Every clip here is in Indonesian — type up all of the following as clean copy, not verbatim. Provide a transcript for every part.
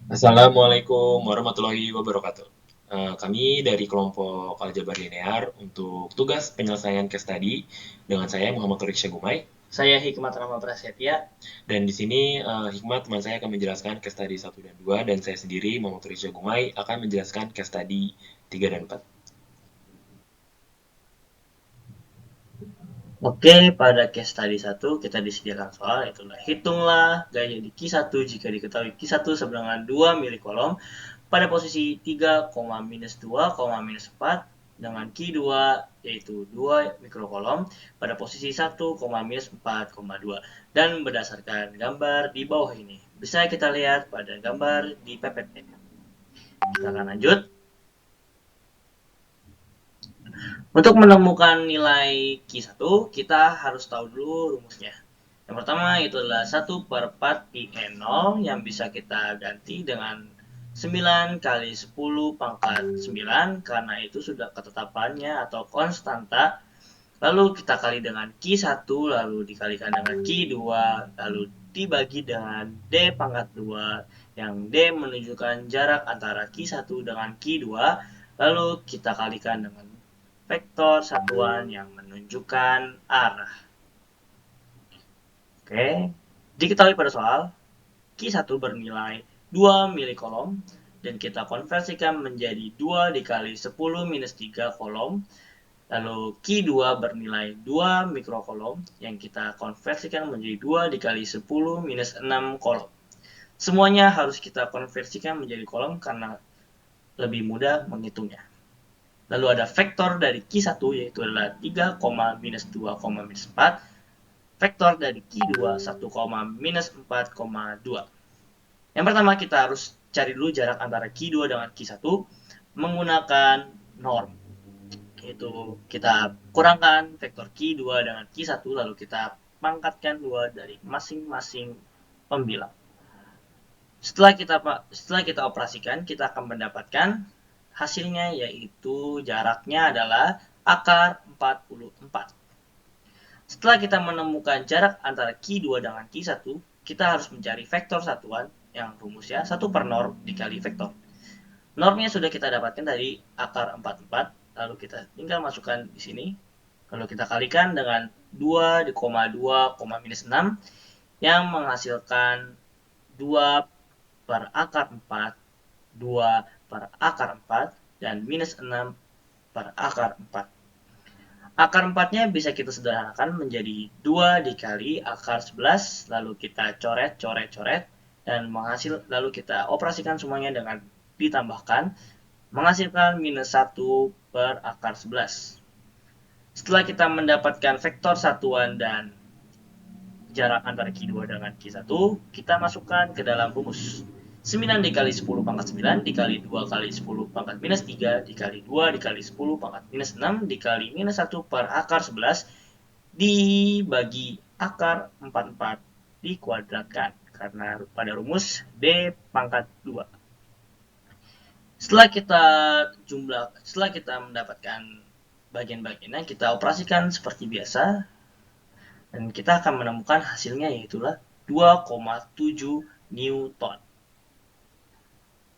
Assalamualaikum warahmatullahi wabarakatuh. Kami dari kelompok Aljabar Linear untuk tugas penyelesaian case study dengan saya Muhammad Torik Syagumai. Saya Hikmat Rama Prasetya. Dan di sini Hikmat teman saya akan menjelaskan case study 1 dan 2 dan saya sendiri Muhammad Torik Syagumai akan menjelaskan case study 3 dan 4. Oke, pada case study 1 kita disediakan soal, itulah hitunglah gaya di Q1 jika diketahui Q1 seberangan 2 milik kolom pada posisi 3, minus 2, minus 4 dengan Q2 yaitu 2 mikrokolom pada posisi 1, minus 4, 2 dan berdasarkan gambar di bawah ini. Bisa kita lihat pada gambar di PPT. Kita akan lanjut. Untuk menemukan nilai Q1, kita harus tahu dulu rumusnya. Yang pertama itu adalah 1 per 4 pi N0 yang bisa kita ganti dengan 9 kali 10 pangkat 9 karena itu sudah ketetapannya atau konstanta. Lalu kita kali dengan Q1, lalu dikalikan dengan Q2, lalu dibagi dengan D pangkat 2, yang D menunjukkan jarak antara Q1 dengan Q2, lalu kita kalikan dengan vektor satuan yang menunjukkan arah. Oke, diketahui pada soal, Q1 bernilai 2 milikolom, dan kita konversikan menjadi 2 dikali 10 minus 3 kolom, lalu Q2 bernilai 2 mikrokolom, yang kita konversikan menjadi 2 dikali 10 minus 6 kolom. Semuanya harus kita konversikan menjadi kolom karena lebih mudah menghitungnya. Lalu ada vektor dari Q1 yaitu adalah 3, minus 2, minus 4. Vektor dari Q2 1, minus 4, 2. Yang pertama kita harus cari dulu jarak antara Q2 dengan Q1 menggunakan norm. Yaitu kita kurangkan vektor Q2 dengan Q1 lalu kita pangkatkan 2 dari masing-masing pembilang. Setelah kita operasikan, kita akan mendapatkan hasilnya yaitu jaraknya adalah akar 44. Setelah kita menemukan jarak antara Q2 dengan Q1, kita harus mencari vektor satuan yang rumusnya 1 per norm dikali vektor. Normnya sudah kita dapatkan dari akar 44, lalu kita tinggal masukkan di sini. Lalu kita kalikan dengan 2,2, minus 6 yang menghasilkan 2 per akar 4, 2 per akar 4, dan minus 6 per akar 4. Akar 4-nya bisa kita sederhanakan menjadi 2 dikali akar 11, lalu kita coret, coret, coret, dan lalu kita operasikan semuanya dengan ditambahkan, menghasilkan minus 1 per akar 11. Setelah kita mendapatkan vektor satuan dan jarak antara Q2 dengan Q1, kita masukkan ke dalam rumus. 9 dikali 10 pangkat 9 dikali 2 kali 10 pangkat minus 3 dikali 2 dikali 10 pangkat minus 6 dikali minus 1 per akar 11 dibagi akar 44 dikuadratkan karena pada rumus D pangkat 2. Setelah kita mendapatkan bagian-bagiannya, kita operasikan seperti biasa dan kita akan menemukan hasilnya yaitulah 2,7 Newton.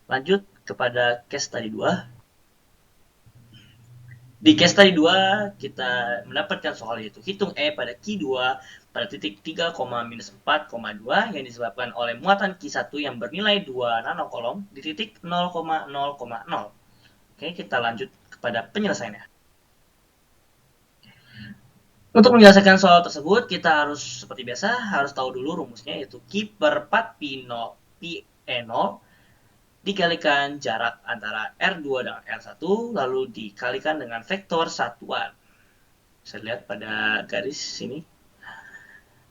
Lanjut kepada case study 2. Di case study 2 kita mendapatkan soal yaitu hitung E pada Q2 pada titik 3, minus 4, 2 yang disebabkan oleh muatan Q1 yang bernilai 2 nanokolom di titik 0,0,0. Oke, kita lanjut kepada penyelesaiannya. Untuk menyelesaikan soal tersebut, kita harus seperti biasa harus tahu dulu rumusnya yaitu Q per 4 pi E0 dikalikan jarak antara R2 dengan R1 lalu dikalikan dengan vektor satuan. Bisa lihat pada garis sini.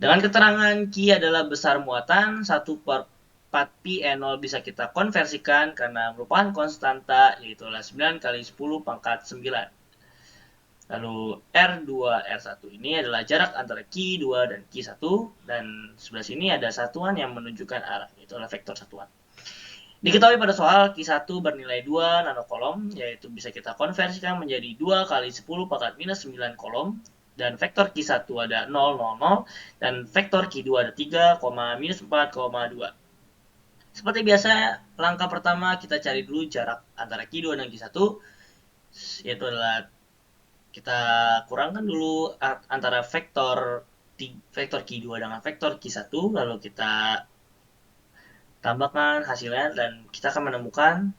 Dengan keterangan Q adalah besar muatan 1 per 4 pi E0 bisa kita konversikan karena merupakan konstanta yaitu 9 kali 10 pangkat 9. Lalu R2, R1 ini adalah jarak antara Q2 dan Q1 dan sebelah sini ada satuan yang menunjukkan arah, yaitu adalah vektor satuan. Diketahui pada soal Q1 bernilai 2 nanokolom, yaitu bisa kita konversikan menjadi 2 kali 10 pangkat minus 9 kolom, dan vektor Q1 ada 0, 0, 0, dan vektor Q2 ada 3, minus 4, 2. Seperti biasa, langkah pertama kita cari dulu jarak antara Q2 dan Q1, yaitu adalah kita kurangkan dulu antara vektor Q2 dengan vektor Q1, lalu kita tambahkan hasilnya dan kita akan menemukan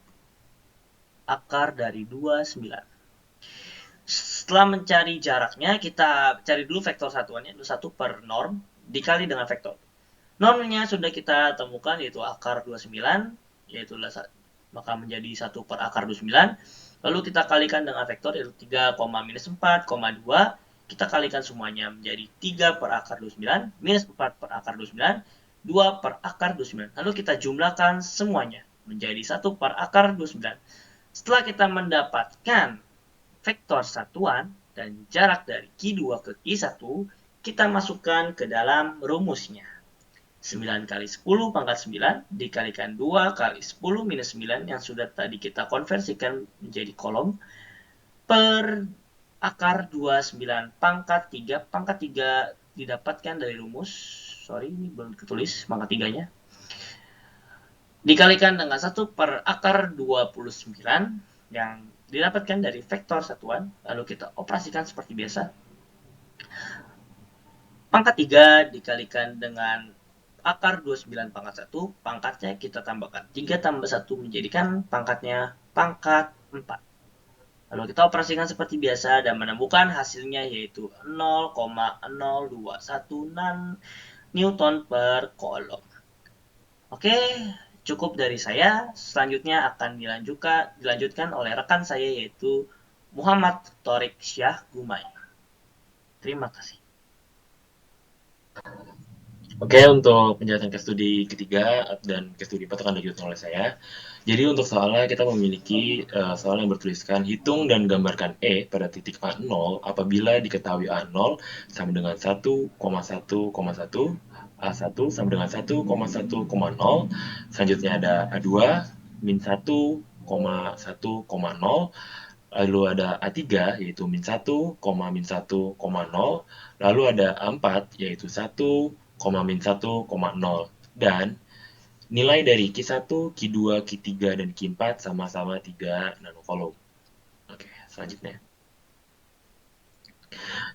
akar dari 29. Setelah mencari jaraknya, kita cari dulu vektor satuannya, itu 1 per norm dikali dengan vektor. Normnya sudah kita temukan, yaitu akar 29, yaitu maka menjadi 1 per akar 29. Lalu kita kalikan dengan vektor, yaitu 3, minus 4, 2. Kita kalikan semuanya menjadi 3 per akar 29, minus 4 per akar 29, 2 per akar 29. Lalu kita jumlahkan semuanya menjadi 1 per akar 29. Setelah kita mendapatkan vektor satuan dan jarak dari Q2 ke Q1, kita masukkan ke dalam rumusnya. 9 kali 10 pangkat 9 dikalikan 2 kali 10 minus 9 yang sudah tadi kita konversikan menjadi kolom per akar 29 pangkat 3. Pangkat 3 didapatkan dari rumus, ini belum ketulis pangkat 3-nya. Dikalikan dengan 1 per akar 29 yang didapatkan dari vektor satuan, lalu kita operasikan seperti biasa. Pangkat 3 dikalikan dengan akar 29 pangkat 1, pangkatnya kita tambahkan 3 tambah 1 menjadikan pangkatnya pangkat 4. Lalu kita operasikan seperti biasa dan menemukan hasilnya yaitu 0,021 Newton per kolom. Oke, cukup dari saya. Selanjutnya akan dilanjutkan oleh rekan saya yaitu Muhammad Thorik Syah Gumai. Terima kasih. Oke, untuk penjelasan case studi ketiga dan case studi 4 akan dilanjutkan oleh saya. Jadi untuk soalnya kita memiliki soal yang bertuliskan hitung dan gambarkan E pada titik A0 apabila diketahui A0 sama dengan 1,1,1, A1 sama dengan 1,1,0, selanjutnya ada A2 min 1,1,0, lalu ada A3 yaitu min 1, min 1,0, lalu ada A4 yaitu 1, min 1,0, dan nilai dari Q1, Q2, Q3, dan Q4 sama-sama 3 nanokolom. Oke, selanjutnya.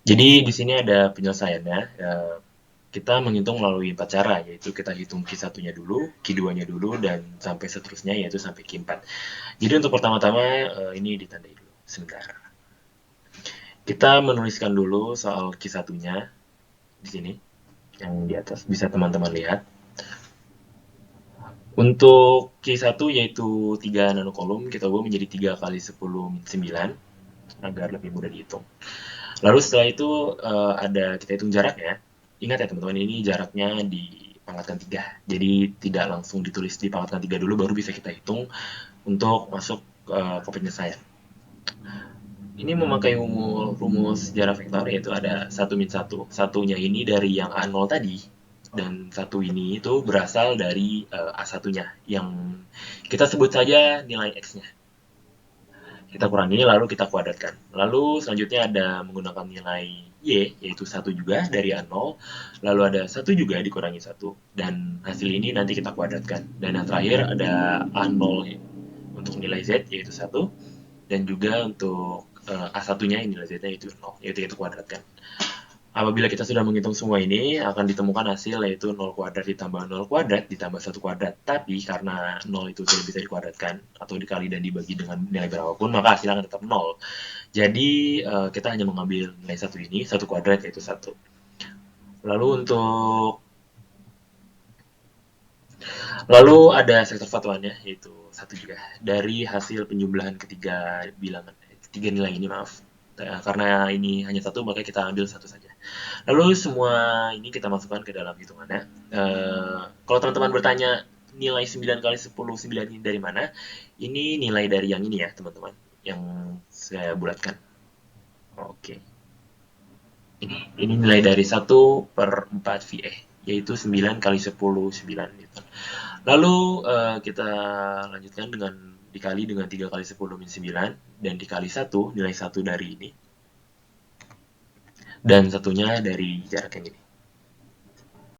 Jadi di sini ada penyelesaiannya. Kita menghitung melalui 4 cara, yaitu kita hitung Q1-nya dulu, Q2-nya dulu, dan sampai seterusnya, yaitu sampai Q4. Jadi untuk pertama-tama, ini ditandai dulu, sebentar. Kita menuliskan dulu soal Q1-nya di sini, yang di atas, bisa teman-teman lihat. Untuk Q1 yaitu 3 nanokolom, kita ubah menjadi 3 kali 10 min 9, agar lebih mudah dihitung. Lalu setelah itu kita hitung jaraknya. Ingat ya teman-teman, ini jaraknya dipangkatkan 3. Jadi tidak langsung ditulis dipangkatkan 3 dulu, baru bisa kita hitung untuk masuk ke penyelesaian. Ini memakai rumus jarak vektor, yaitu ada 1 min 1. Satunya ini dari yang A0 tadi, dan satu ini itu berasal dari A1-nya, yang kita sebut saja nilai X-nya. Kita kurangi, lalu kita kuadratkan. Lalu selanjutnya ada menggunakan nilai Y, yaitu 1 juga dari A0, lalu ada 1 juga dikurangi 1, dan hasil ini nanti kita kuadratkan. Dan yang terakhir ada A0 untuk nilai Z, yaitu 1, dan juga untuk A1-nya nilai Z-nya itu 0, yaitu kita kuadratkan. Apabila kita sudah menghitung semua ini, akan ditemukan hasil yaitu 0 kuadrat ditambah 0 kuadrat ditambah 1 kuadrat. Tapi karena 0 itu tidak bisa dikuadratkan atau dikali dan dibagi dengan nilai berapapun, maka hasilnya akan tetap 0. Jadi kita hanya mengambil nilai 1 ini, 1 kuadrat yaitu 1. Lalu ada sektor satuannya yaitu 1 juga. Dari hasil penjumlahan ketiga nilai ini, maaf. Karena ini hanya 1, maka kita ambil 1 saja. Lalu semua ini kita masukkan ke dalam hitungannya. Kalau teman-teman bertanya nilai 9 kali 10, 9 ini dari mana? Ini nilai dari yang ini ya teman-teman, yang saya bulatkan. Oke. Ini nilai dari 1 per 4 VE, yaitu 9 kali 10, 9 gitu. Lalu kita lanjutkan dengan dikali dengan 3 kali 10 min 9, dan dikali 1, nilai 1 dari ini, dan satunya dari jarak yang ini.